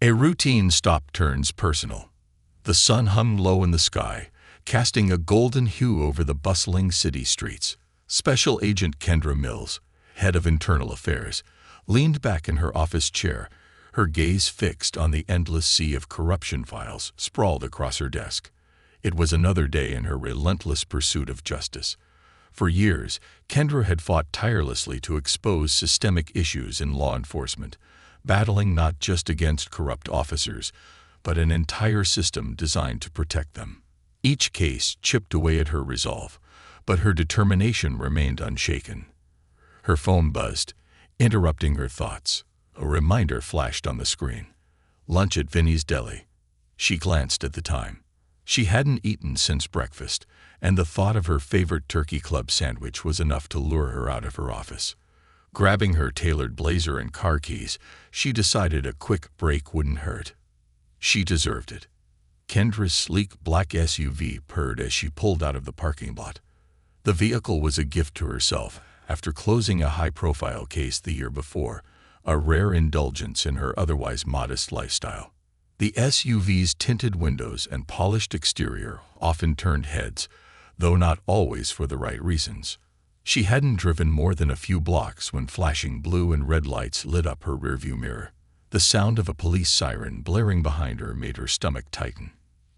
A routine stop turns personal. The sun hung low in the sky, casting a golden hue over the bustling city streets. Special Agent Kendra Mills, head of internal affairs, leaned back in her office chair, her gaze fixed on the endless sea of corruption files sprawled across her desk. It was another day in her relentless pursuit of justice. For years, Kendra had fought tirelessly to expose systemic issues in law enforcement, battling not just against corrupt officers, but an entire system designed to protect them. Each case chipped away at her resolve, but her determination remained unshaken. Her phone buzzed, interrupting her thoughts. A reminder flashed on the screen. Lunch at Vinny's Deli. She glanced at the time. She hadn't eaten since breakfast, and the thought of her favorite Turkey Club sandwich was enough to lure her out of her office. Grabbing her tailored blazer and car keys, she decided a quick break wouldn't hurt. She deserved it. Kendra's sleek black SUV purred as she pulled out of the parking lot. The vehicle was a gift to herself after closing a high-profile case the year before, a rare indulgence in her otherwise modest lifestyle. The SUV's tinted windows and polished exterior often turned heads, though not always for the right reasons. She hadn't driven more than a few blocks when flashing blue and red lights lit up her rearview mirror. The sound of a police siren blaring behind her made her stomach tighten.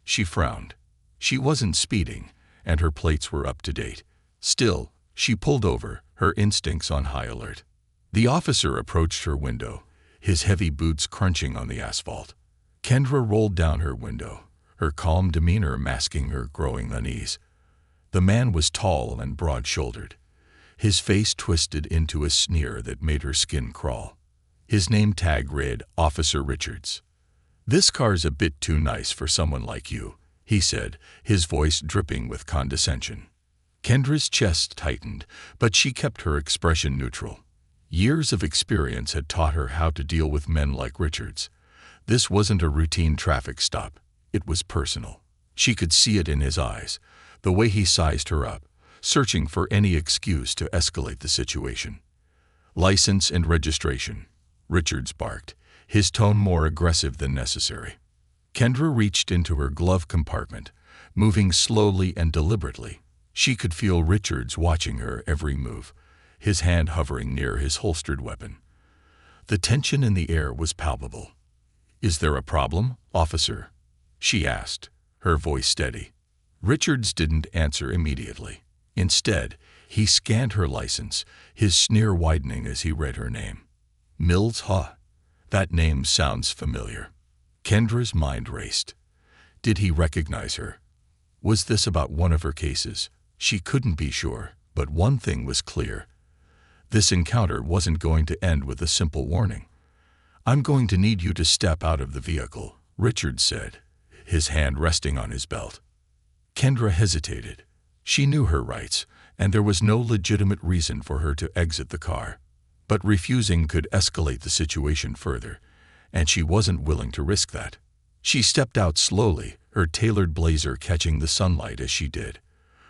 She frowned. She wasn't speeding, and her plates were up to date. Still, she pulled over, her instincts on high alert. The officer approached her window, his heavy boots crunching on the asphalt. Kendra rolled down her window, her calm demeanor masking her growing unease. The man was tall and broad-shouldered, his face twisted into a sneer that made her skin crawl. His name tag read Officer Richards. "This car's a bit too nice for someone like you," he said, his voice dripping with condescension. Kendra's chest tightened, but she kept her expression neutral. Years of experience had taught her how to deal with men like Richards. This wasn't a routine traffic stop. It was personal. She could see it in his eyes, the way he sized her up, searching for any excuse to escalate the situation. "License and registration," Richards barked, his tone more aggressive than necessary. Kendra reached into her glove compartment, moving slowly and deliberately. She could feel Richards watching her every move, his hand hovering near his holstered weapon. The tension in the air was palpable. "Is there a problem, officer?" she asked, her voice steady. Richards didn't answer immediately. Instead, he scanned her license, his sneer widening as he read her name. Mills, huh? That name sounds familiar. Kendra's mind raced. Did he recognize her? Was this about one of her cases? She couldn't be sure, but one thing was clear. This encounter wasn't going to end with a simple warning. "I'm going to need you to step out of the vehicle," Richards said, his hand resting on his belt. Kendra hesitated. She knew her rights, and there was no legitimate reason for her to exit the car. But refusing could escalate the situation further, and she wasn't willing to risk that. She stepped out slowly, her tailored blazer catching the sunlight as she did.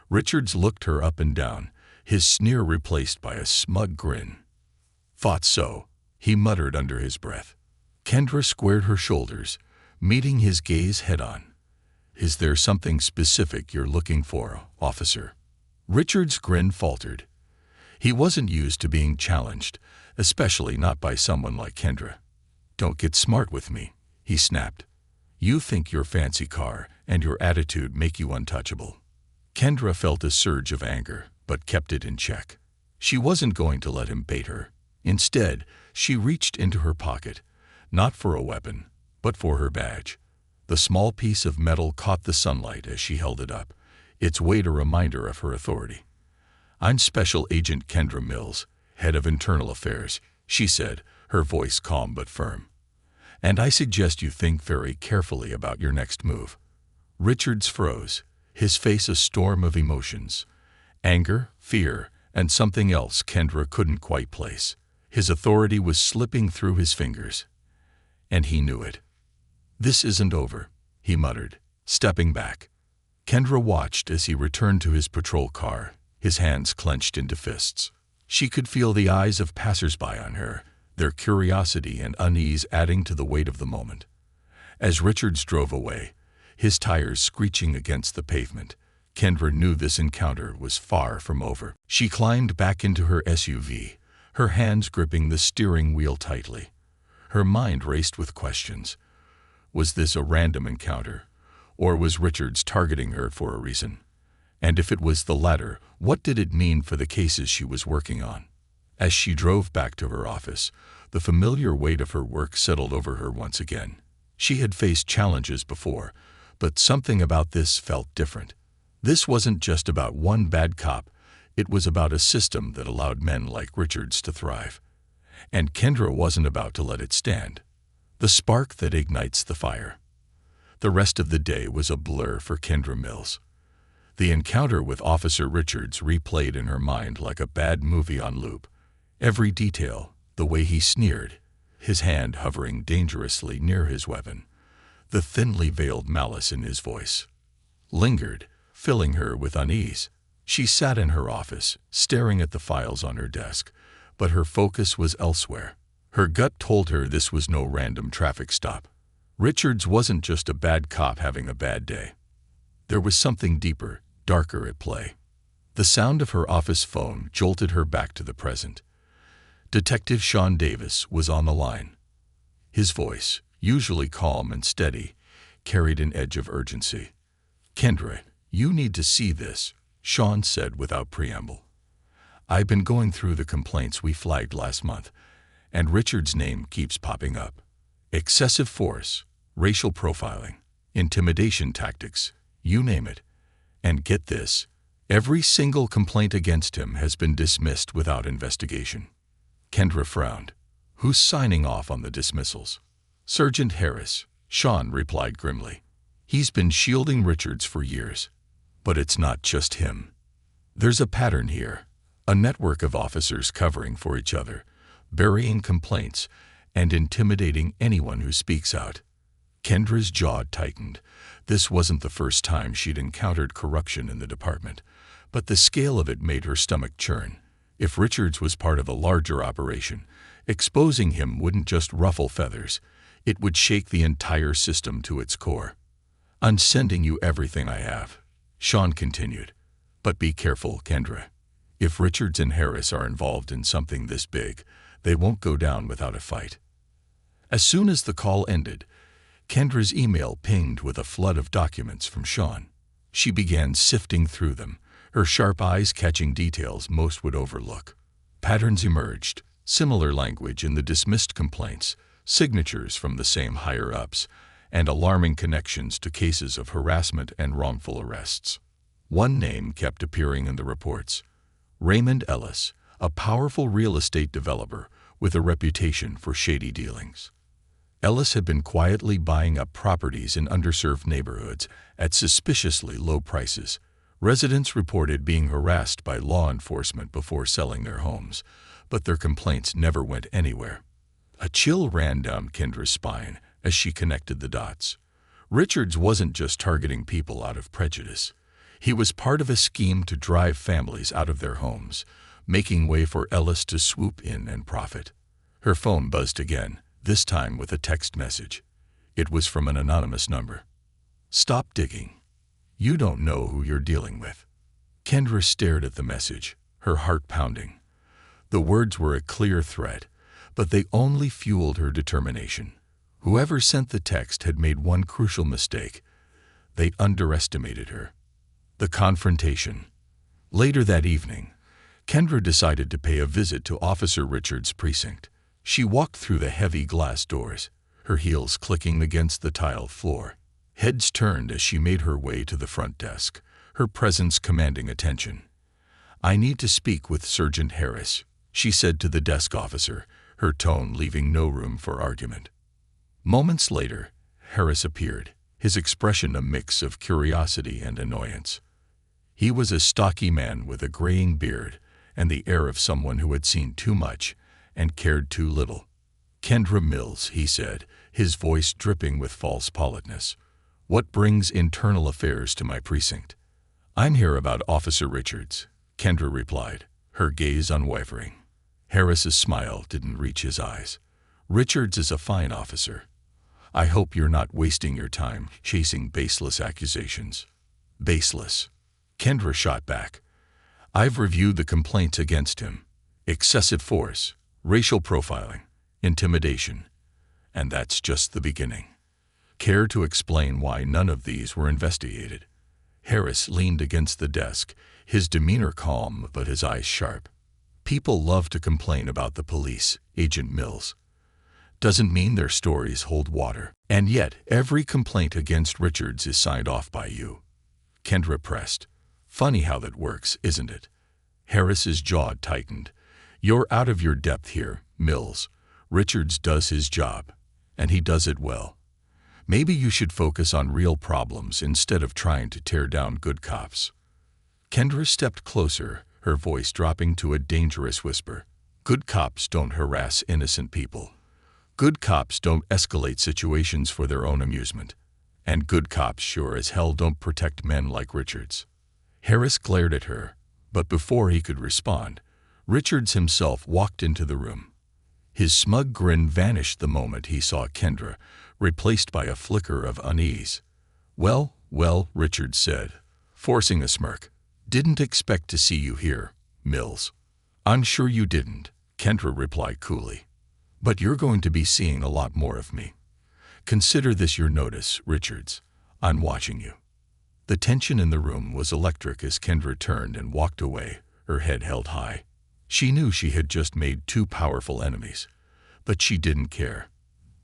Richards looked her up and down, his sneer replaced by a smug grin. "Thought so," he muttered under his breath. Kendra squared her shoulders, meeting his gaze head-on. "Is there something specific you're looking for, officer?" Richards' grin faltered. He wasn't used to being challenged, especially not by someone like Kendra. "Don't get smart with me," he snapped. "You think your fancy car and your attitude make you untouchable." Kendra felt a surge of anger, but kept it in check. She wasn't going to let him bait her. Instead, she reached into her pocket, not for a weapon, but for her badge. The small piece of metal caught the sunlight as she held it up, its weight a reminder of her authority. "I'm Special Agent Kendra Mills, head of internal affairs," she said, her voice calm but firm. "And I suggest you think very carefully about your next move." Richards froze, his face a storm of emotions. Anger, fear, and something else Kendra couldn't quite place. His authority was slipping through his fingers. And he knew it. "This isn't over," he muttered, stepping back. Kendra watched as he returned to his patrol car, his hands clenched into fists. She could feel the eyes of passers-by on her, their curiosity and unease adding to the weight of the moment. As Richards drove away, his tires screeching against the pavement, Kendra knew this encounter was far from over. She climbed back into her SUV, her hands gripping the steering wheel tightly. Her mind raced with questions. Was this a random encounter, or was Richards targeting her for a reason? And if it was the latter, what did it mean for the cases she was working on? As she drove back to her office, the familiar weight of her work settled over her once again. She had faced challenges before, but something about this felt different. This wasn't just about one bad cop, it was about a system that allowed men like Richards to thrive. And Kendra wasn't about to let it stand. The spark that ignites the fire. The rest of the day was a blur for Kendra Mills. The encounter with Officer Richards replayed in her mind like a bad movie on loop. Every detail, the way he sneered, his hand hovering dangerously near his weapon, the thinly veiled malice in his voice, lingered, filling her with unease. She sat in her office, staring at the files on her desk, but her focus was elsewhere. Her gut told her this was no random traffic stop. Richards wasn't just a bad cop having a bad day. There was something deeper, darker at play. The sound of her office phone jolted her back to the present. Detective Sean Davis was on the line. His voice, usually calm and steady, carried an edge of urgency. "Kendra, you need to see this," Sean said without preamble. "I've been going through the complaints we flagged last month, and Richard's name keeps popping up. Excessive force, racial profiling, intimidation tactics, you name it. And get this, every single complaint against him has been dismissed without investigation." Kendra frowned. "Who's signing off on the dismissals?" "Sergeant Harris," Sean replied grimly. "He's been shielding Richards for years. But it's not just him. There's a pattern here, a network of officers covering for each other, burying complaints, and intimidating anyone who speaks out." Kendra's jaw tightened. This wasn't the first time she'd encountered corruption in the department, but the scale of it made her stomach churn. If Richards was part of a larger operation, exposing him wouldn't just ruffle feathers, it would shake the entire system to its core. "I'm sending you everything I have," Sean continued. "But be careful, Kendra. If Richards and Harris are involved in something this big, they won't go down without a fight." As soon as the call ended, Kendra's email pinged with a flood of documents from Sean. She began sifting through them, her sharp eyes catching details most would overlook. Patterns emerged, similar language in the dismissed complaints, signatures from the same higher-ups, and alarming connections to cases of harassment and wrongful arrests. One name kept appearing in the reports: Raymond Ellis, a powerful real estate developer with a reputation for shady dealings. Ellis had been quietly buying up properties in underserved neighborhoods at suspiciously low prices. Residents reported being harassed by law enforcement before selling their homes, but their complaints never went anywhere. A chill ran down Kendra's spine as she connected the dots. Richards wasn't just targeting people out of prejudice. He was part of a scheme to drive families out of their homes, making way for Ellis to swoop in and profit. Her phone buzzed again, this time with a text message. It was from an anonymous number. "Stop digging. You don't know who you're dealing with." Kendra stared at the message, her heart pounding. The words were a clear threat, but they only fueled her determination. Whoever sent the text had made one crucial mistake. They underestimated her. The confrontation. Later that evening, Kendra decided to pay a visit to Officer Richards' precinct. She walked through the heavy glass doors, her heels clicking against the tiled floor. Heads turned as she made her way to the front desk, her presence commanding attention. "I need to speak with Sergeant Harris," she said to the desk officer, her tone leaving no room for argument. Moments later, Harris appeared, his expression a mix of curiosity and annoyance. He was a stocky man with a graying beard and the air of someone who had seen too much and cared too little. "Kendra Mills," he said, his voice dripping with false politeness. "What brings internal affairs to my precinct?" "I'm here about Officer Richards," Kendra replied, her gaze unwavering. Harris's smile didn't reach his eyes. "Richards is a fine officer. I hope you're not wasting your time chasing baseless accusations. Baseless. Kendra shot back. I've reviewed the complaints against him. Excessive force, racial profiling, intimidation. And that's just the beginning. Care to explain why none of these were investigated? Harris leaned against the desk, his demeanor calm but his eyes sharp. People love to complain about the police, Agent Mills. Doesn't mean their stories hold water. And yet, every complaint against Richards is signed off by you. Kendra pressed. Funny how that works, isn't it? Harris's jaw tightened. You're out of your depth here, Mills. Richards does his job, and he does it well. Maybe you should focus on real problems instead of trying to tear down good cops. Kendra stepped closer, her voice dropping to a dangerous whisper. Good cops don't harass innocent people. Good cops don't escalate situations for their own amusement. And good cops sure as hell don't protect men like Richards. Harris glared at her, but before he could respond, Richards himself walked into the room. His smug grin vanished the moment he saw Kendra, replaced by a flicker of unease. Well, Richards said, forcing a smirk. Didn't expect to see you here, Mills. I'm sure you didn't, Kendra replied coolly. But you're going to be seeing a lot more of me. Consider this your notice, Richards. I'm watching you. The tension in the room was electric as Kendra turned and walked away, her head held high. She knew she had just made two powerful enemies, but she didn't care.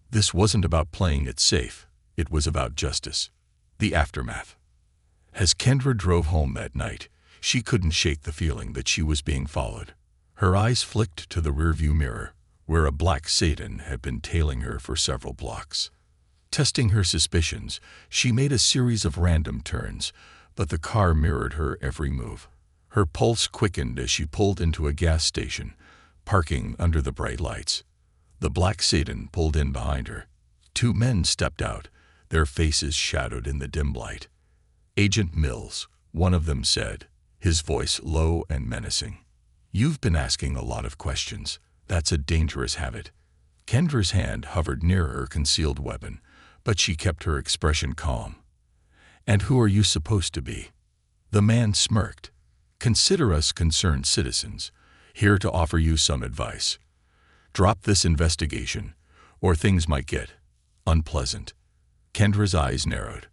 This wasn't about playing it safe, it was about justice. The aftermath. As Kendra drove home that night, she couldn't shake the feeling that she was being followed. Her eyes flicked to the rearview mirror, where a black sedan had been tailing her for several blocks. Testing her suspicions, she made a series of random turns, but the car mirrored her every move. Her pulse quickened as she pulled into a gas station, parking under the bright lights. The black sedan pulled in behind her. Two men stepped out, their faces shadowed in the dim light. Agent Mills, one of them said, his voice low and menacing. You've been asking a lot of questions. That's a dangerous habit. Kendra's hand hovered near her concealed weapon, but she kept her expression calm. And who are you supposed to be? The man smirked. Consider us concerned citizens, here to offer you some advice. Drop this investigation, or things might get unpleasant. Kendra's eyes narrowed.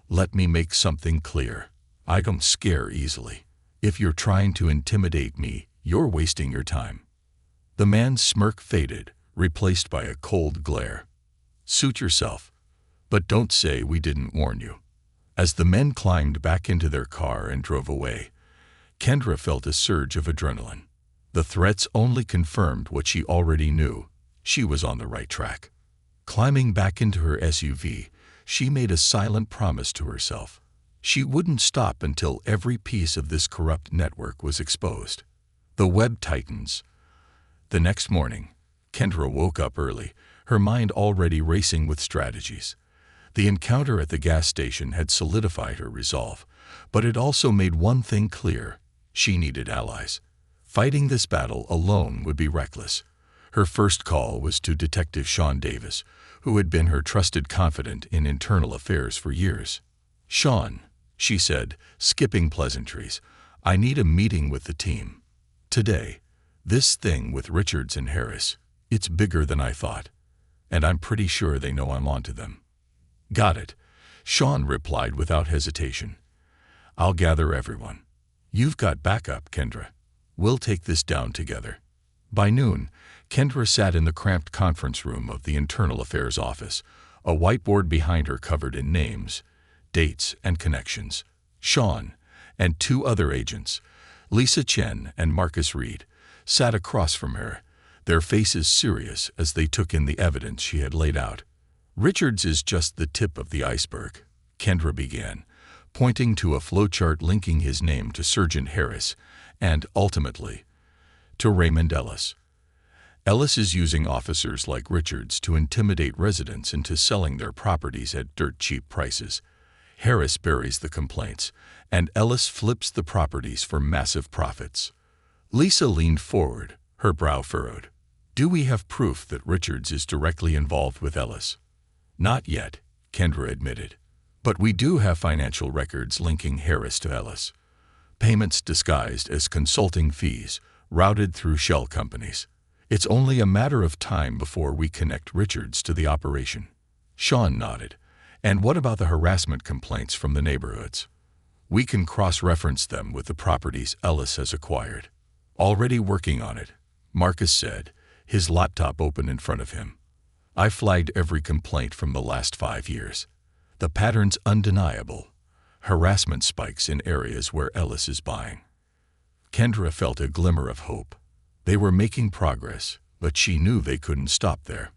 Let me make something clear. I don't scare easily. If you're trying to intimidate me, you're wasting your time. The man's smirk faded, replaced by a cold glare. Suit yourself, but don't say we didn't warn you. As the men climbed back into their car and drove away, Kendra felt a surge of adrenaline. The threats only confirmed what she already knew. She was on the right track. Climbing back into her SUV, she made a silent promise to herself. She wouldn't stop until every piece of this corrupt network was exposed. The web tightens. The next morning, Kendra woke up early, her mind already racing with strategies. The encounter at the gas station had solidified her resolve, but it also made one thing clear. She needed allies. Fighting this battle alone would be reckless. Her first call was to Detective Sean Davis, who had been her trusted confidant in internal affairs for years. Sean, she said, skipping pleasantries, I need a meeting with the team. Today. This thing with Richards and Harris, it's bigger than I thought, and I'm pretty sure they know I'm onto them. Got it, Sean replied without hesitation. I'll gather everyone. You've got backup, Kendra. We'll take this down together. By noon, Kendra sat in the cramped conference room of the Internal Affairs office, a whiteboard behind her covered in names, dates, and connections. Sean and two other agents, Lisa Chen and Marcus Reed, sat across from her, their faces serious as they took in the evidence she had laid out. Richards is just the tip of the iceberg, Kendra began, pointing to a flowchart linking his name to Sergeant Harris and, ultimately, to Raymond Ellis. Ellis is using officers like Richards to intimidate residents into selling their properties at dirt-cheap prices. Harris buries the complaints, and Ellis flips the properties for massive profits. Lisa leaned forward, her brow furrowed. Do we have proof that Richards is directly involved with Ellis? Not yet, Kendra admitted. But we do have financial records linking Harris to Ellis. Payments disguised as consulting fees, routed through shell companies. It's only a matter of time before we connect Richards to the operation. Sean nodded. And what about the harassment complaints from the neighborhoods? We can cross-reference them with the properties Ellis has acquired. Already working on it, Marcus said, his laptop open in front of him. I flagged every complaint from the last 5 years. The pattern's undeniable. Harassment spikes in areas where Ellis is buying. Kendra felt a glimmer of hope. They were making progress, but she knew they couldn't stop there.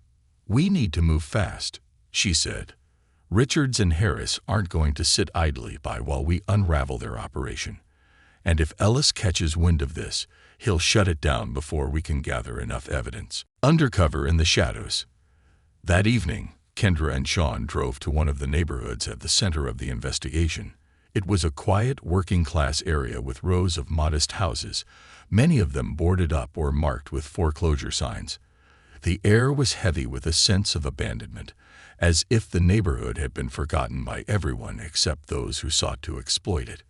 We need to move fast, she said. Richards and Harris aren't going to sit idly by while we unravel their operation. And if Ellis catches wind of this, he'll shut it down before we can gather enough evidence. Undercover in the shadows. That evening, Kendra and Sean drove to one of the neighborhoods at the center of the investigation. It was a quiet, working-class area with rows of modest houses, many of them boarded up or marked with foreclosure signs. The air was heavy with a sense of abandonment, as if the neighborhood had been forgotten by everyone except those who sought to exploit it.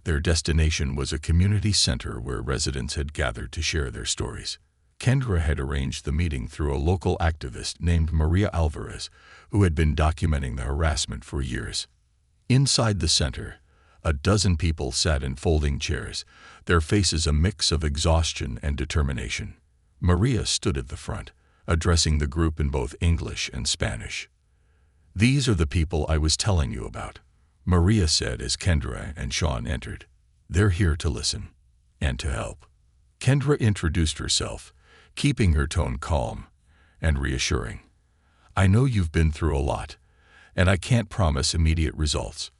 Their destination was a community center where residents had gathered to share their stories. Kendra had arranged the meeting through a local activist named Maria Alvarez, who had been documenting the harassment for years. Inside the center, a dozen people sat in folding chairs, their faces a mix of exhaustion and determination. Maria stood at the front, addressing the group in both English and Spanish. "These are the people I was telling you about," Maria said as Kendra and Sean entered. "They're here to listen and to help." Kendra introduced herself, keeping her tone calm and reassuring. "I know you've been through a lot, and I can't promise immediate results,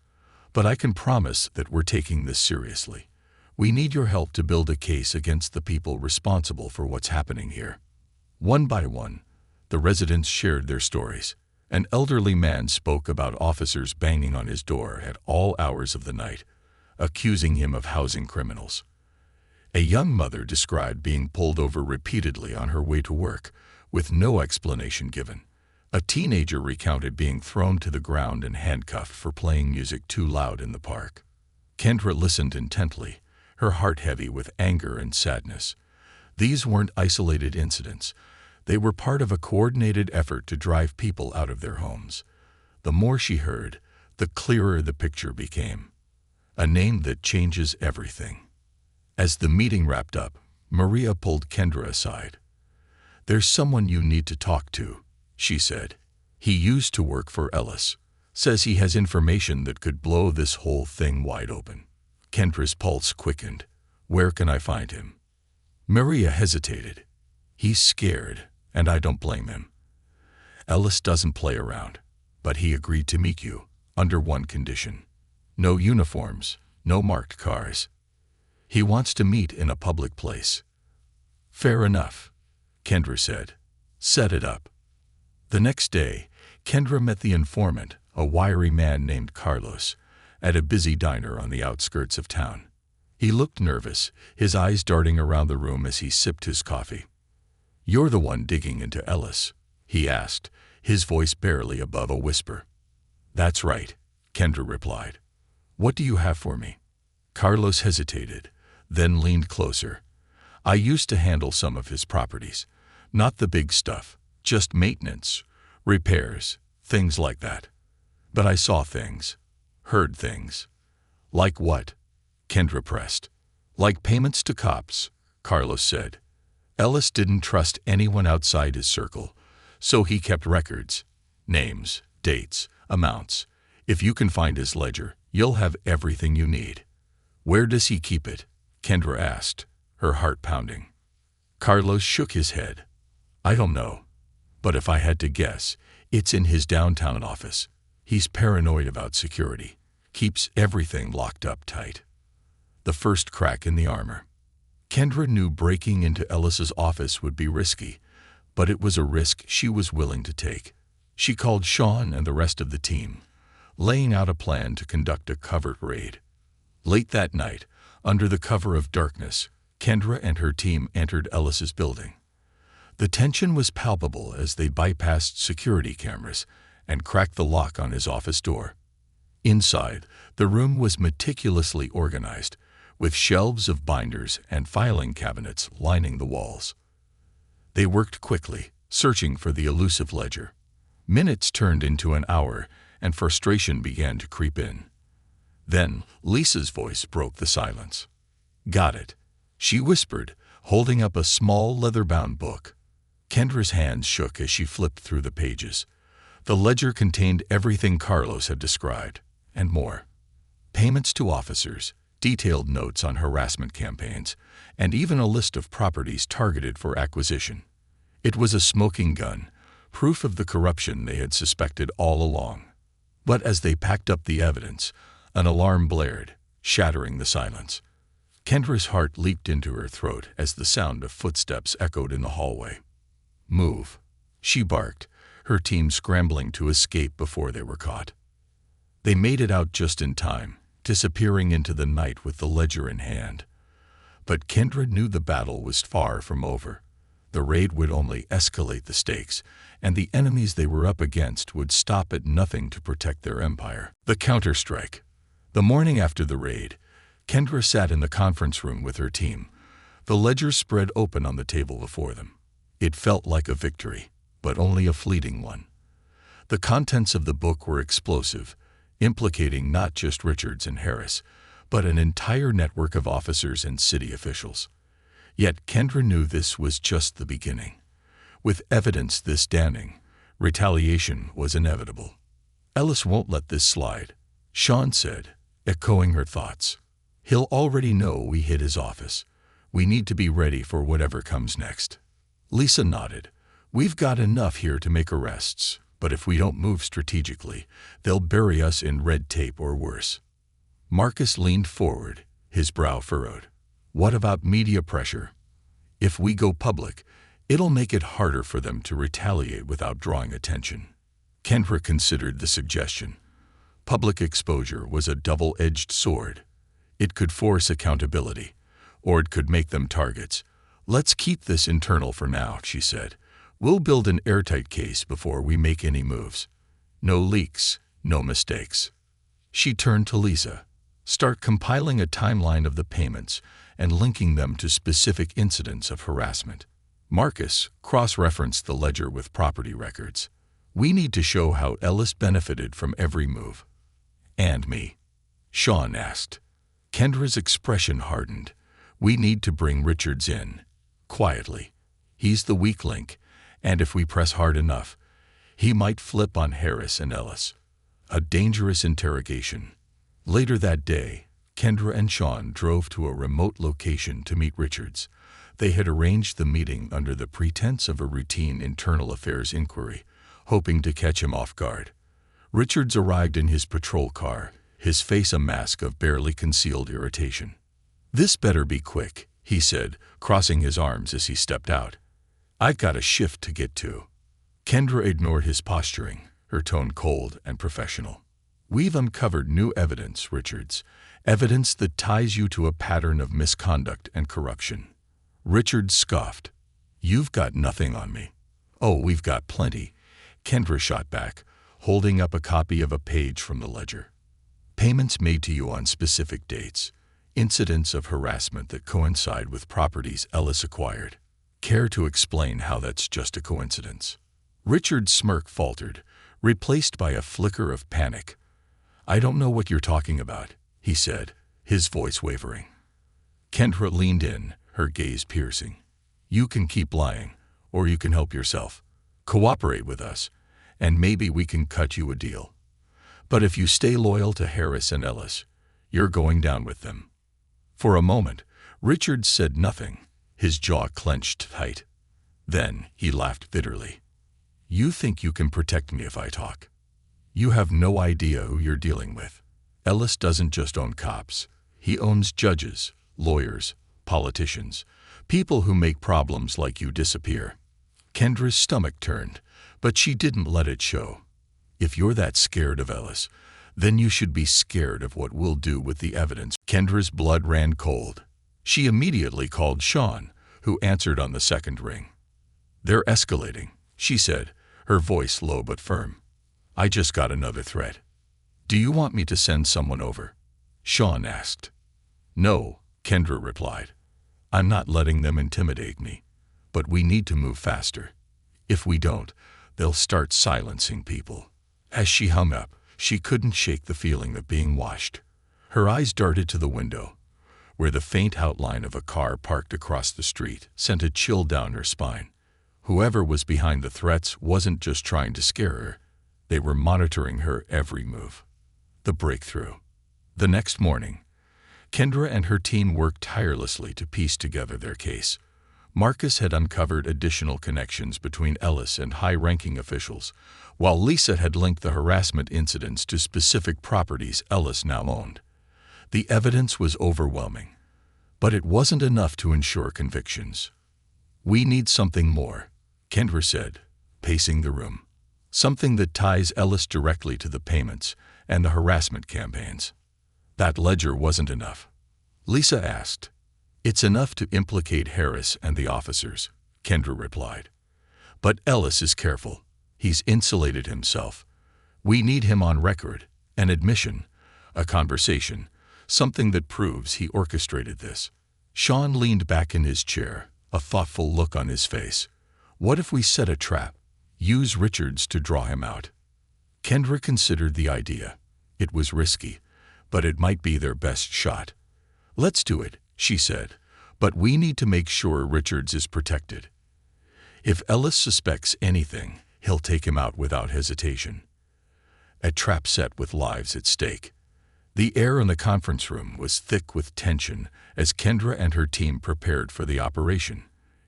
but I can promise that we're taking this seriously. We need your help to build a case against the people responsible for what's happening here." One by one, the residents shared their stories. An elderly man spoke about officers banging on his door at all hours of the night, accusing him of housing criminals. A young mother described being pulled over repeatedly on her way to work, with no explanation given. A teenager recounted being thrown to the ground and handcuffed for playing music too loud in the park. Kendra listened intently, her heart heavy with anger and sadness. These weren't isolated incidents. They were part of a coordinated effort to drive people out of their homes. The more she heard, the clearer the picture became. A name that changes everything. As the meeting wrapped up, Maria pulled Kendra aside. "There's someone you need to talk to," she said. "He used to work for Ellis. Says he has information that could blow this whole thing wide open." Kendra's pulse quickened. "Where can I find him?" Maria hesitated. "He's scared, and I don't blame him. Ellis doesn't play around, but he agreed to meet you, under one condition. No uniforms, no marked cars. He wants to meet in a public place." "Fair enough," Kendra said. "Set it up." The next day, Kendra met the informant, a wiry man named Carlos, at a busy diner on the outskirts of town. He looked nervous, his eyes darting around the room as he sipped his coffee. "You're the one digging into Ellis?" he asked, his voice barely above a whisper. "That's right," Kendra replied. "What do you have for me?" Carlos hesitated, then leaned closer. "I used to handle some of his properties. Not the big stuff, just maintenance, repairs, things like that. But I saw things, heard things." "Like what?" Kendra pressed. "Like payments to cops," Carlos said. "Ellis didn't trust anyone outside his circle, so he kept records, names, dates, amounts. If you can find his ledger, you'll have everything you need." "Where does he keep it?" Kendra asked, her heart pounding. Carlos shook his head. "I don't know, but if I had to guess, it's in his downtown office. He's paranoid about security, keeps everything locked up tight." The first crack in the armor. Kendra knew breaking into Ellis's office would be risky, but it was a risk she was willing to take. She called Sean and the rest of the team, laying out a plan to conduct a covert raid. Late that night, under the cover of darkness, Kendra and her team entered Ellis's building. The tension was palpable as they bypassed security cameras and cracked the lock on his office door. Inside, the room was meticulously organized, with shelves of binders and filing cabinets lining the walls. They worked quickly, searching for the elusive ledger. Minutes turned into an hour, and frustration began to creep in. Then Lisa's voice broke the silence. "Got it," she whispered, holding up a small leather-bound book. Kendra's hands shook as she flipped through the pages. The ledger contained everything Carlos had described, and more. Payments to officers, detailed notes on harassment campaigns, and even a list of properties targeted for acquisition. It was a smoking gun, proof of the corruption they had suspected all along. But as they packed up the evidence, an alarm blared, shattering the silence. Kendra's heart leaped into her throat as the sound of footsteps echoed in the hallway. "Move," she barked, her team scrambling to escape before they were caught. They made it out just in time, disappearing into the night with the ledger in hand. But Kendra knew the battle was far from over. The raid would only escalate the stakes, and the enemies they were up against would stop at nothing to protect their empire. The counterstrike. The morning after the raid, Kendra sat in the conference room with her team, the ledger spread open on the table before them. It felt like a victory, but only a fleeting one. The contents of the book were explosive, implicating not just Richards and Harris, but an entire network of officers and city officials. Yet Kendra knew this was just the beginning. With evidence this damning, retaliation was inevitable. "Ellis won't let this slide," Sean said, echoing her thoughts. "He'll already know we hit his office. We need to be ready for whatever comes next." Lisa nodded. "We've got enough here to make arrests, but if we don't move strategically, they'll bury us in red tape or worse." Marcus leaned forward, his brow furrowed. "What about media pressure? If we go public, it'll make it harder for them to retaliate without drawing attention." Kendra considered the suggestion. Public exposure was a double-edged sword. It could force accountability, or it could make them targets. "Let's keep this internal for now," she said. "We'll build an airtight case before we make any moves. No leaks, no mistakes." She turned to Lisa. "Start compiling a timeline of the payments and linking them to specific incidents of harassment." Marcus cross-referenced the ledger with property records. "We need to show how Ellis benefited from every move." "And me?" Sean asked. Kendra's expression hardened. "We need to bring Richards in. Quietly. He's the weak link, and if we press hard enough, he might flip on Harris and Ellis." A dangerous interrogation. Later that day, Kendra and Sean drove to a remote location to meet Richards. They had arranged the meeting under the pretense of a routine internal affairs inquiry, hoping to catch him off guard. Richards arrived in his patrol car, his face a mask of barely concealed irritation. "This better be quick," he said, crossing his arms as he stepped out. "I've got a shift to get to." Kendra ignored his posturing, her tone cold and professional. "We've uncovered new evidence, Richards, evidence that ties you to a pattern of misconduct and corruption." Richards scoffed. "You've got nothing on me." "Oh, we've got plenty," Kendra shot back, holding up a copy of a page from the ledger. "Payments made to you on specific dates, incidents of harassment that coincide with properties Ellis acquired. Care to explain how that's just a coincidence?" Richard's smirk faltered, replaced by a flicker of panic. "I don't know what you're talking about," he said, his voice wavering. Kendra leaned in, her gaze piercing. "You can keep lying, or you can help yourself. Cooperate with us, and maybe we can cut you a deal. But if you stay loyal to Harris and Ellis, you're going down with them." For a moment, Richard said nothing, his jaw clenched tight. Then he laughed bitterly. "You think you can protect me if I talk? You have no idea who you're dealing with. Ellis doesn't just own cops. He owns judges, lawyers, politicians, people who make problems like you disappear." Kendra's stomach turned, but she didn't let it show. "If you're that scared of Ellis, then you should be scared of what we'll do with the evidence." Kendra's blood ran cold. She immediately called Sean, who answered on the second ring. "They're escalating," she said, her voice low but firm. I just got another threat. Do you want me to send someone over? Sean asked. No, Kendra replied. I'm not letting them intimidate me, but we need to move faster. If we don't, they'll start silencing people. As she hung up, she couldn't shake the feeling of being watched. Her eyes darted to the window, where the faint outline of a car parked across the street sent a chill down her spine. Whoever was behind the threats wasn't just trying to scare her. They were monitoring her every move. The breakthrough. The next morning, Kendra and her team worked tirelessly to piece together their case. Marcus had uncovered additional connections between Ellis and high-ranking officials, while Lisa had linked the harassment incidents to specific properties Ellis now owned. The evidence was overwhelming, but it wasn't enough to ensure convictions. We need something more, Kendra said, pacing the room. Something that ties Ellis directly to the payments and the harassment campaigns. That ledger wasn't enough. Lisa asked. It's enough to implicate Harris and the officers, Kendra replied. But Ellis is careful. He's insulated himself. We need him on record, an admission, a conversation, something that proves he orchestrated this. Sean leaned back in his chair, a thoughtful look on his face. What if we set a trap? Use Richards to draw him out. Kendra considered the idea. It was risky, but it might be their best shot. Let's do it, she said, but we need to make sure Richards is protected. If Ellis suspects anything, he'll take him out without hesitation. A trap set with lives at stake. The air in the conference room was thick with tension as Kendra and her team prepared for the operation.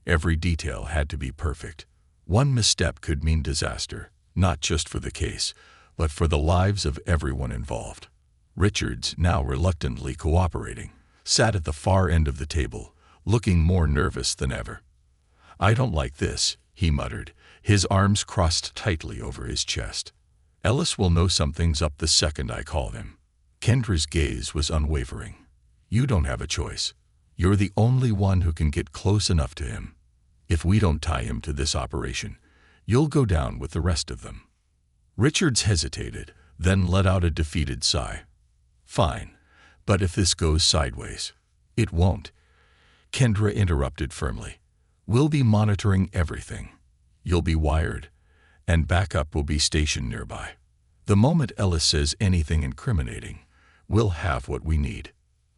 Every detail had to be perfect. One misstep could mean disaster, not just for the case, but for the lives of everyone involved. Richards, now reluctantly cooperating, sat at the far end of the table, looking more nervous than ever. I don't like this, he muttered, his arms crossed tightly over his chest. Ellis will know something's up the second I call him. Kendra's gaze was unwavering. You don't have a choice. You're the only one who can get close enough to him. If we don't tie him to this operation, you'll go down with the rest of them. Richards hesitated, then let out a defeated sigh. Fine, but if this goes sideways, it won't. Kendra interrupted firmly. We'll be monitoring everything. You'll be wired, and backup will be stationed nearby. The moment Ellis says anything incriminating, we'll have what we need.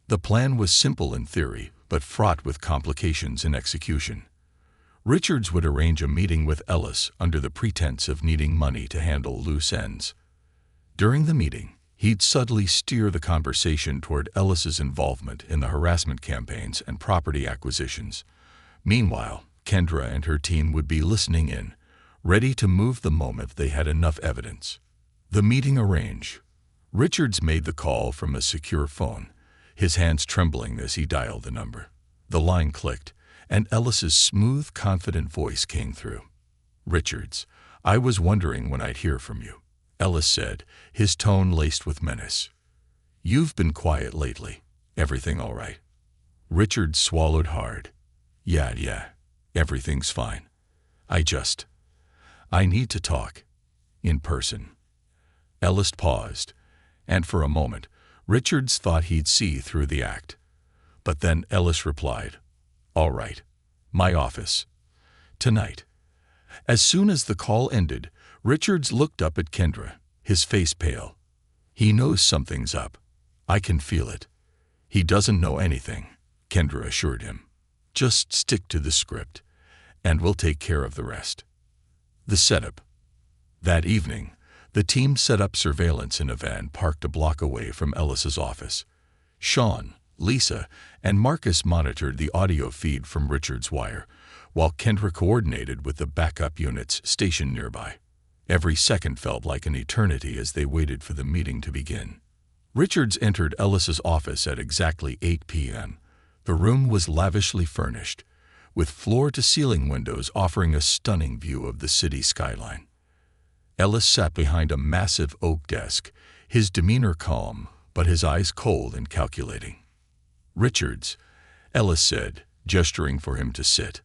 The plan was simple in theory, but fraught with complications in execution. Richards would arrange a meeting with Ellis under the pretense of needing money to handle loose ends. During the meeting, he'd subtly steer the conversation toward Ellis's involvement in the harassment campaigns and property acquisitions. Meanwhile, Kendra and her team would be listening in, ready to move the moment they had enough evidence. The meeting arranged. Richards made the call from a secure phone, his hands trembling as he dialed the number. The line clicked, and Ellis's smooth, confident voice came through. Richards, I was wondering when I'd hear from you, Ellis said, his tone laced with menace. You've been quiet lately. Everything all right? Richards swallowed hard. Yeah, everything's fine. I need to talk. In person. Ellis paused, and for a moment, Richards thought he'd see through the act. But then Ellis replied, All right, my office. Tonight. As soon as the call ended, Richards looked up at Kendra, his face pale. He knows something's up. I can feel it. He doesn't know anything, Kendra assured him. Just stick to the script, and we'll take care of the rest. The setup. That evening, the team set up surveillance in a van parked a block away from Ellis's office. Sean, Lisa, and Marcus monitored the audio feed from Richards' wire, while Kendra coordinated with the backup units stationed nearby. Every second felt like an eternity as they waited for the meeting to begin. Richards entered Ellis's office at exactly 8 p.m. The room was lavishly furnished, with floor-to-ceiling windows offering a stunning view of the city skyline. Ellis sat behind a massive oak desk, his demeanor calm, but his eyes cold and calculating. Richards, Ellis said, gesturing for him to sit.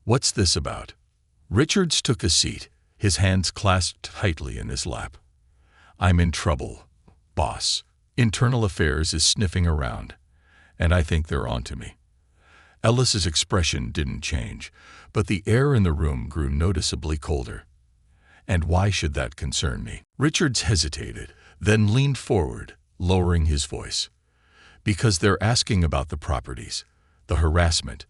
What's this about? Richards took a seat, his hands clasped tightly in his lap. I'm in trouble, boss. Internal Affairs is sniffing around, and I think they're onto me. Ellis's expression didn't change, but the air in the room grew noticeably colder. And why should that concern me? Richards hesitated, then leaned forward, lowering his voice. Because they're asking about the properties, the harassment.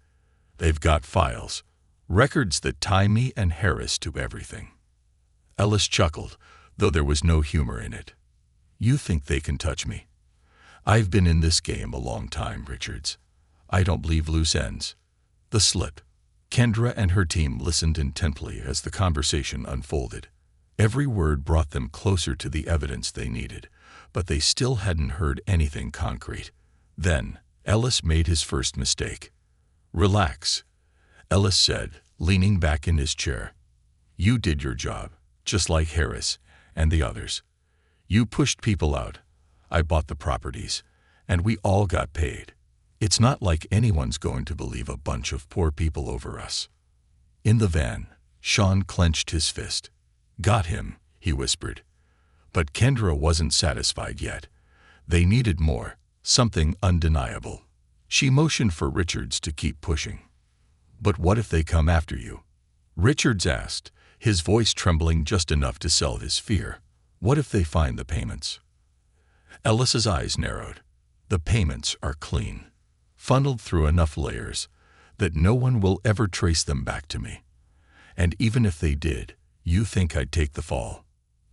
They've got files, records that tie me and Harris to everything. Ellis chuckled, though there was no humor in it. You think they can touch me? I've been in this game a long time, Richards. I don't leave loose ends. The slip. Kendra and her team listened intently as the conversation unfolded. Every word brought them closer to the evidence they needed, but they still hadn't heard anything concrete. Then, Ellis made his first mistake. Relax, Ellis said, leaning back in his chair. You did your job, just like Harris and the others. You pushed people out. I bought the properties, and we all got paid. It's not like anyone's going to believe a bunch of poor people over us. In the van, Sean clenched his fist. Got him, he whispered. But Kendra wasn't satisfied yet. They needed more, something undeniable. She motioned for Richards to keep pushing. But what if they come after you? Richards asked, his voice trembling just enough to sell his fear. What if they find the payments? Ellis's eyes narrowed. The payments are clean, funneled through enough layers that no one will ever trace them back to me. And even if they did, you think I'd take the fall?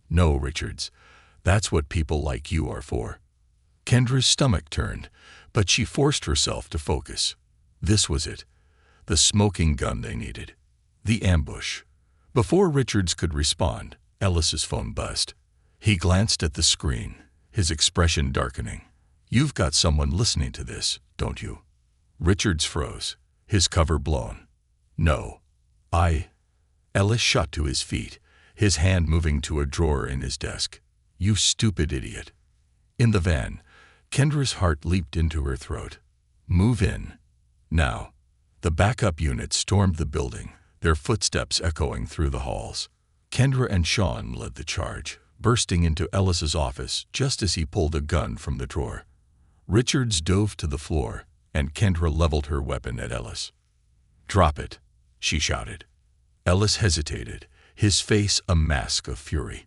No, Richards. That's what people like you are for. Kendra's stomach turned, but she forced herself to focus. This was it. The smoking gun they needed. The ambush. Before Richards could respond, Ellis's phone buzzed. He glanced at the screen, his expression darkening. You've got someone listening to this, don't you? Richards froze, his cover blown. No. Ellis shot to his feet, his hand moving to a drawer in his desk. You stupid idiot. In the van, Kendra's heart leaped into her throat. Move in. Now. The backup unit stormed the building, their footsteps echoing through the halls. Kendra and Sean led the charge, bursting into Ellis's office just as he pulled a gun from the drawer. Richards dove to the floor, and Kendra leveled her weapon at Ellis. Drop it, she shouted. Ellis hesitated, his face a mask of fury.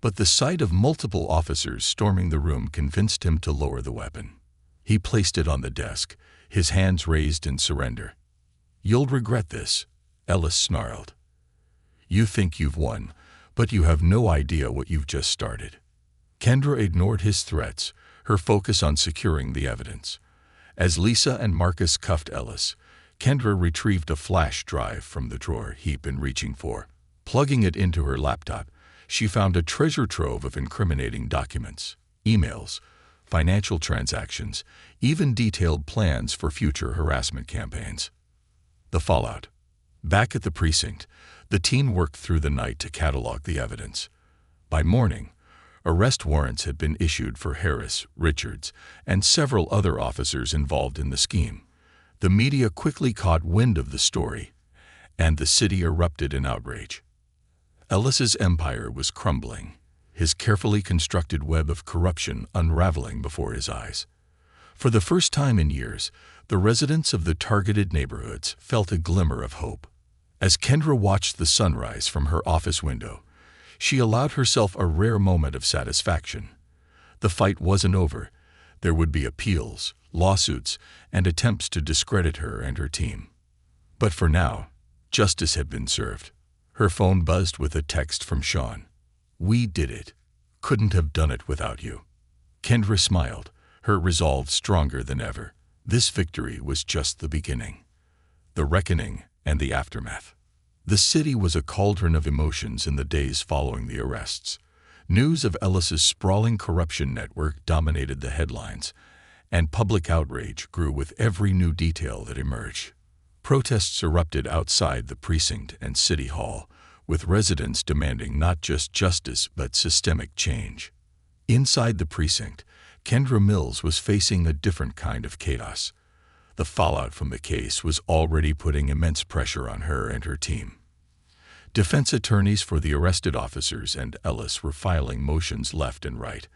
But the sight of multiple officers storming the room convinced him to lower the weapon. He placed it on the desk, his hands raised in surrender. You'll regret this, Ellis snarled. You think you've won, but you have no idea what you've just started. Kendra ignored his threats, her focus on securing the evidence. As Lisa and Marcus cuffed Ellis, Kendra retrieved a flash drive from the drawer he'd been reaching for. Plugging it into her laptop, she found a treasure trove of incriminating documents, emails, financial transactions, even detailed plans for future harassment campaigns. The fallout. Back at the precinct, the team worked through the night to catalog the evidence. By morning, arrest warrants had been issued for Harris, Richards, and several other officers involved in the scheme. The media quickly caught wind of the story, and the city erupted in outrage. Ellis's empire was crumbling, his carefully constructed web of corruption unraveling before his eyes. For the first time in years, the residents of the targeted neighborhoods felt a glimmer of hope. As Kendra watched the sunrise from her office window, she allowed herself a rare moment of satisfaction. The fight wasn't over. There would be appeals, lawsuits, and attempts to discredit her and her team. But for now, justice had been served. Her phone buzzed with a text from Sean. We did it. Couldn't have done it without you. Kendra smiled, her resolve stronger than ever. This victory was just the beginning. The reckoning and the aftermath. The city was a cauldron of emotions in the days following the arrests. News of Ellis's sprawling corruption network dominated the headlines, and public outrage grew with every new detail that emerged. Protests erupted outside the precinct and city hall, with residents demanding not just justice but systemic change. Inside the precinct, Kendra Mills was facing a different kind of chaos. The fallout from the case was already putting immense pressure on her and her team. Defense attorneys for the arrested officers and Ellis were filing motions left and right,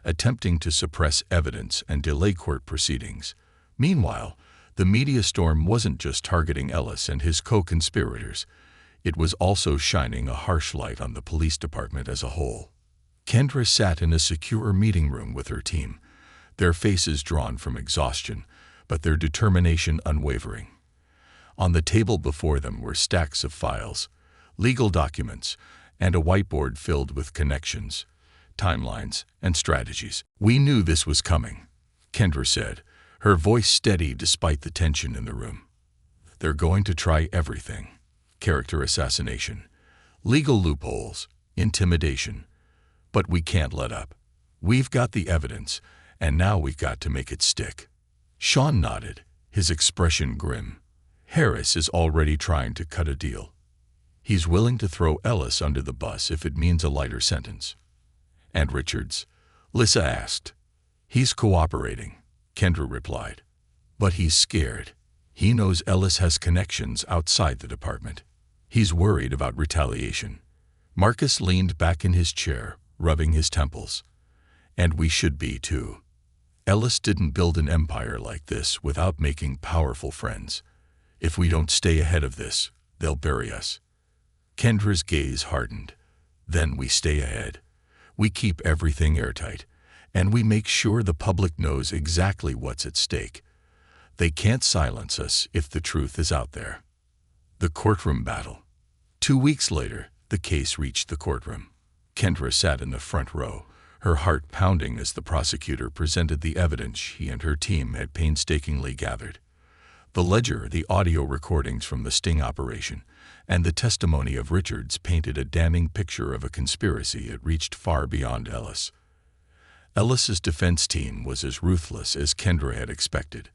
attempting to suppress evidence and delay court proceedings. Meanwhile, the media storm wasn't just targeting Ellis and his co-conspirators. It was also shining a harsh light on the police department as a whole. Kendra sat in a secure meeting room with her team, their faces drawn from exhaustion, but their determination unwavering. On the table before them were stacks of files, legal documents, and a whiteboard filled with connections, timelines, and strategies. "We knew this was coming," Kendra said, her voice steady despite the tension in the room. "They're going to try everything: character assassination, legal loopholes, intimidation. But we can't let up. We've got the evidence, and now we've got to make it stick." Sean nodded, his expression grim. "Harris is already trying to cut a deal. He's willing to throw Ellis under the bus if it means a lighter sentence." "And Richards?" Lissa asked. "He's cooperating," Kendra replied. "But he's scared. He knows Ellis has connections outside the department. He's worried about retaliation." Marcus leaned back in his chair, rubbing his temples. "And we should be too. Ellis didn't build an empire like this without making powerful friends. If we don't stay ahead of this, they'll bury us." Kendra's gaze hardened. "Then we stay ahead. We keep everything airtight, and we make sure the public knows exactly what's at stake. They can't silence us if the truth is out there." The courtroom battle. 2 weeks later, the case reached the courtroom. Kendra sat in the front row, her heart pounding as the prosecutor presented the evidence she and her team had painstakingly gathered. The ledger, the audio recordings from the sting operation, and the testimony of Richards painted a damning picture of a conspiracy that reached far beyond Ellis. Ellis's defense team was as ruthless as Kendra had expected.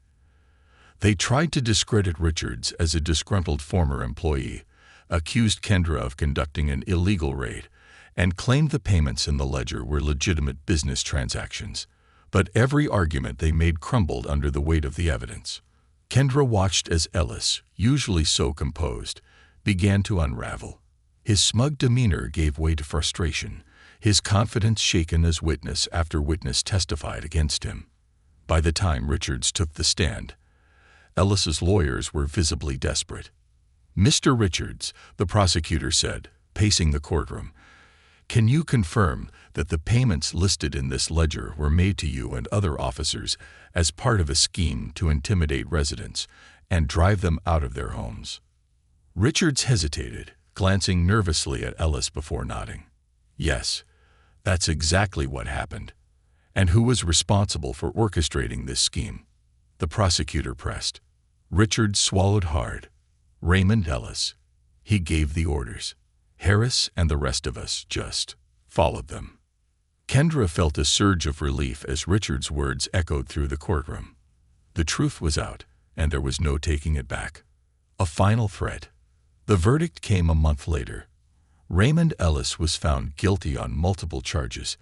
They tried to discredit Richards as a disgruntled former employee, accused Kendra of conducting an illegal raid, and claimed the payments in the ledger were legitimate business transactions. But every argument they made crumbled under the weight of the evidence. Kendra watched as Ellis, usually so composed, began to unravel. His smug demeanor gave way to frustration, his confidence shaken as witness after witness testified against him. By the time Richards took the stand, Ellis's lawyers were visibly desperate. "Mr. Richards," the prosecutor said, pacing the courtroom, "can you confirm that the payments listed in this ledger were made to you and other officers as part of a scheme to intimidate residents and drive them out of their homes?" Richards hesitated, glancing nervously at Ellis before nodding. "Yes, that's exactly what happened." "And who was responsible for orchestrating this scheme?" the prosecutor pressed. Richards swallowed hard. "Raymond Ellis. He gave the orders. Harris and the rest of us just followed them." Kendra felt a surge of relief as Richards' words echoed through the courtroom. The truth was out, and there was no taking it back. A final threat. The verdict came a month later. Raymond Ellis was found guilty on multiple charges,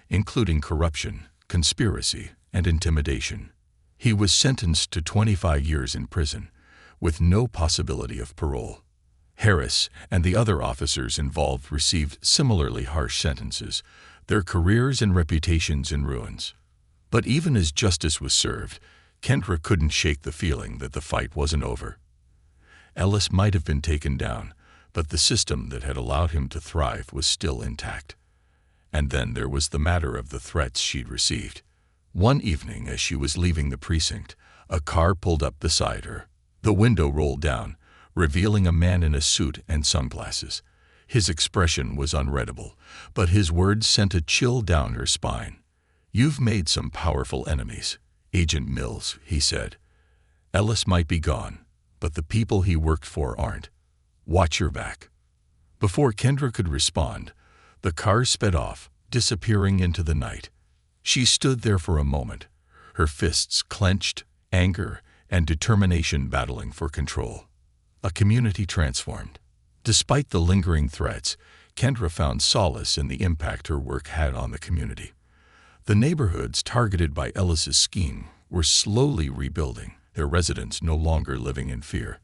including corruption, conspiracy, and intimidation. He was sentenced to 25 years in prison, with no possibility of parole. Harris and the other officers involved received similarly harsh sentences, their careers and reputations in ruins. But even as justice was served, Kendra couldn't shake the feeling that the fight wasn't over. Ellis might have been taken down, but the system that had allowed him to thrive was still intact. And then there was the matter of the threats she'd received. One evening, as she was leaving the precinct, a car pulled up beside her. The window rolled down, revealing a man in a suit and sunglasses. His expression was unreadable, but his words sent a chill down her spine. "You've made some powerful enemies, Agent Mills," he said. "Ellis might be gone, but the people he worked for aren't. Watch your back." Before Kendra could respond, the car sped off, disappearing into the night. She stood there for a moment, her fists clenched, anger and determination battling for control. A community transformed. Despite the lingering threats, Kendra found solace in the impact her work had on the community. The neighborhoods targeted by Ellis's scheme were slowly rebuilding, their residents no longer living in fear.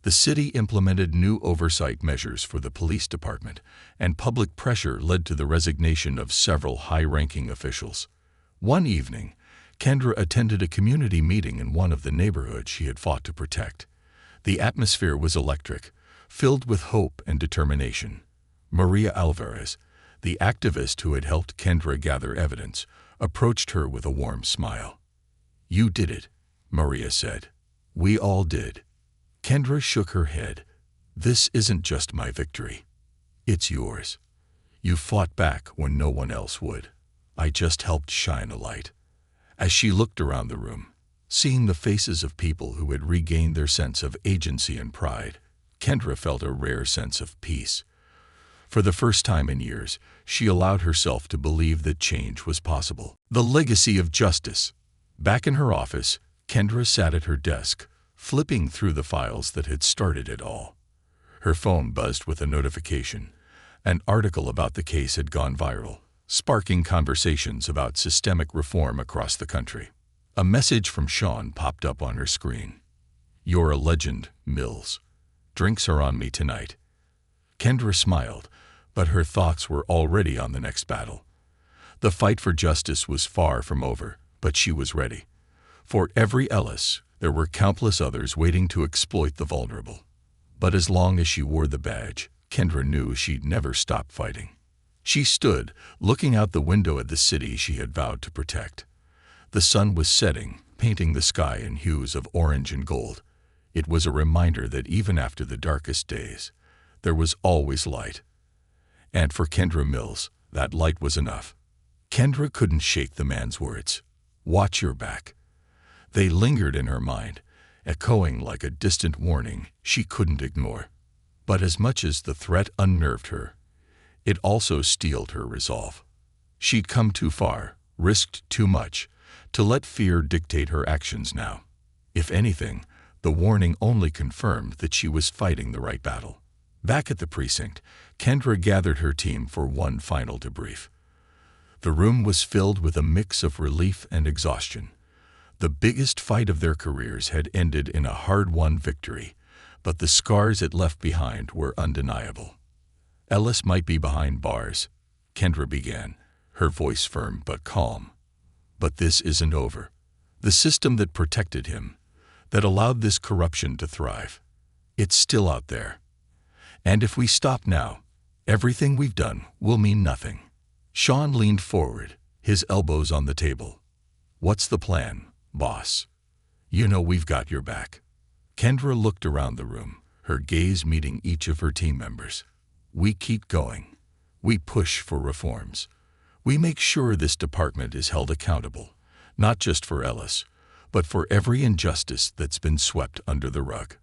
The city implemented new oversight measures for the police department, and public pressure led to the resignation of several high-ranking officials. One evening, Kendra attended a community meeting in one of the neighborhoods she had fought to protect. The atmosphere was electric, filled with hope and determination. Maria Alvarez, the activist who had helped Kendra gather evidence, approached her with a warm smile. "You did it," Maria said. "We all did." Kendra shook her head. "This isn't just my victory. It's yours. You fought back when no one else would. I just helped shine a light." As she looked around the room, seeing the faces of people who had regained their sense of agency and pride, Kendra felt a rare sense of peace. For the first time in years, she allowed herself to believe that change was possible. The legacy of justice. Back in her office, Kendra sat at her desk, flipping through the files that had started it all. Her phone buzzed with a notification. An article about the case had gone viral, sparking conversations about systemic reform across the country. A message from Sean popped up on her screen. "You're a legend, Mills. Drinks are on me tonight." Kendra smiled, but her thoughts were already on the next battle. The fight for justice was far from over, but she was ready. For every Ellis, there were countless others waiting to exploit the vulnerable. But as long as she wore the badge, Kendra knew she'd never stop fighting. She stood, looking out the window at the city she had vowed to protect. The sun was setting, painting the sky in hues of orange and gold. It was a reminder that even after the darkest days, there was always light. And for Kendra Mills, that light was enough. Kendra couldn't shake the man's words. "Watch your back." They lingered in her mind, echoing like a distant warning she couldn't ignore. But as much as the threat unnerved her, it also steeled her resolve. She'd come too far, risked too much, to let fear dictate her actions now. If anything, the warning only confirmed that she was fighting the right battle. Back at the precinct, Kendra gathered her team for one final debrief. The room was filled with a mix of relief and exhaustion. The biggest fight of their careers had ended in a hard-won victory, but the scars it left behind were undeniable. "Ellis might be behind bars," Kendra began, her voice firm but calm. "But this isn't over. The system that protected him, that allowed this corruption to thrive, it's still out there. And if we stop now, everything we've done will mean nothing." Sean leaned forward, his elbows on the table. "What's the plan, boss? You know we've got your back." Kendra looked around the room, her gaze meeting each of her team members. "We keep going. We push for reforms. We make sure this department is held accountable, not just for Ellis, but for every injustice that's been swept under the rug."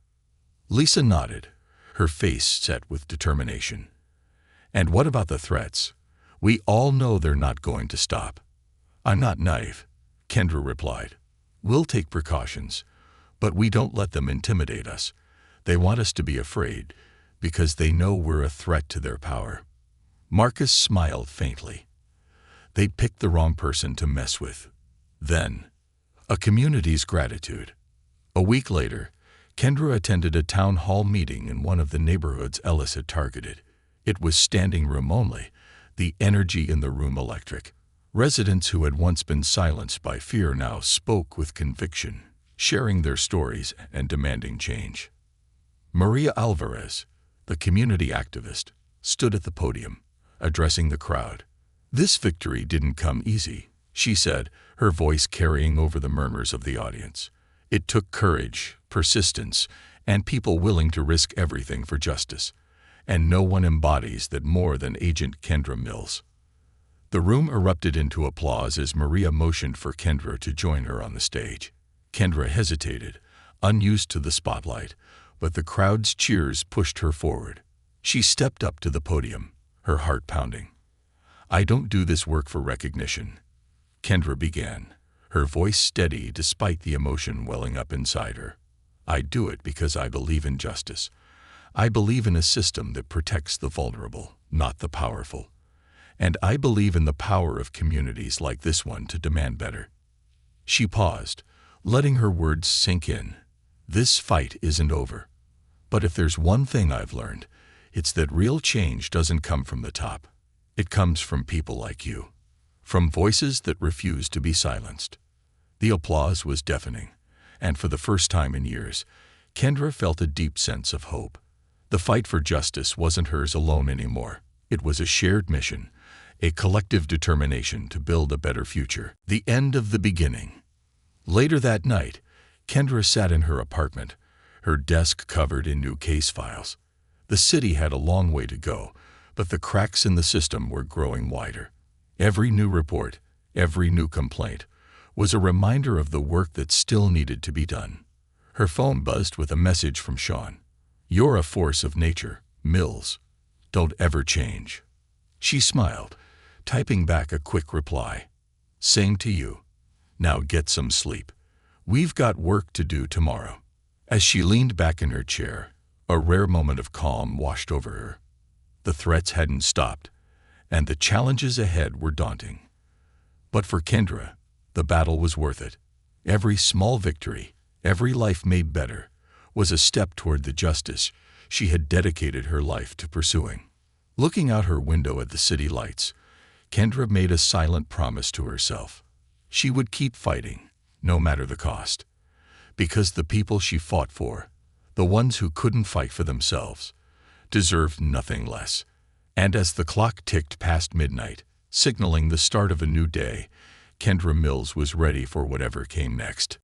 Lisa nodded, her face set with determination. "And what about the threats? We all know they're not going to stop." "I'm not naive," Kendra replied. "We'll take precautions, but we don't let them intimidate us. They want us to be afraid, because they know we're a threat to their power." Marcus smiled faintly. They picked the wrong person to mess with. Then, a community's gratitude. A week later, Kendra attended a town hall meeting in one of the neighborhoods Ellis had targeted. It was standing room only, the energy in the room electric. Residents who had once been silenced by fear now spoke with conviction, sharing their stories and demanding change. Maria Alvarez, the community activist, stood at the podium, addressing the crowd. "This victory didn't come easy," she said, her voice carrying over the murmurs of the audience. "It took courage, persistence, and people willing to risk everything for justice. And no one embodies that more than Agent Kendra Mills." The room erupted into applause as Maria motioned for Kendra to join her on the stage. Kendra hesitated, unused to the spotlight, but the crowd's cheers pushed her forward. She stepped up to the podium, her heart pounding. "I don't do this work for recognition," Kendra began, her voice steady despite the emotion welling up inside her. "I do it because I believe in justice. I believe in a system that protects the vulnerable, not the powerful. And I believe in the power of communities like this one to demand better." She paused, letting her words sink in. "This fight isn't over. But if there's one thing I've learned, it's that real change doesn't come from the top. It comes from people like you, from voices that refuse to be silenced." The applause was deafening, and for the first time in years, Kendra felt a deep sense of hope. The fight for justice wasn't hers alone anymore. It was a shared mission, a collective determination to build a better future. The end of the beginning. Later that night, Kendra sat in her apartment, her desk covered in new case files. The city had a long way to go, but the cracks in the system were growing wider. Every new report, every new complaint, was a reminder of the work that still needed to be done. Her phone buzzed with a message from Sean. "You're a force of nature, Mills. Don't ever change." She smiled, typing back a quick reply. "Same to you. Now get some sleep. We've got work to do tomorrow." As she leaned back in her chair, a rare moment of calm washed over her. The threats hadn't stopped, and the challenges ahead were daunting. But for Kendra, the battle was worth it. Every small victory, every life made better, was a step toward the justice she had dedicated her life to pursuing. Looking out her window at the city lights, Kendra made a silent promise to herself. She would keep fighting, no matter the cost. Because the people she fought for, the ones who couldn't fight for themselves, deserved nothing less. And as the clock ticked past midnight, signaling the start of a new day, Kendra Mills was ready for whatever came next.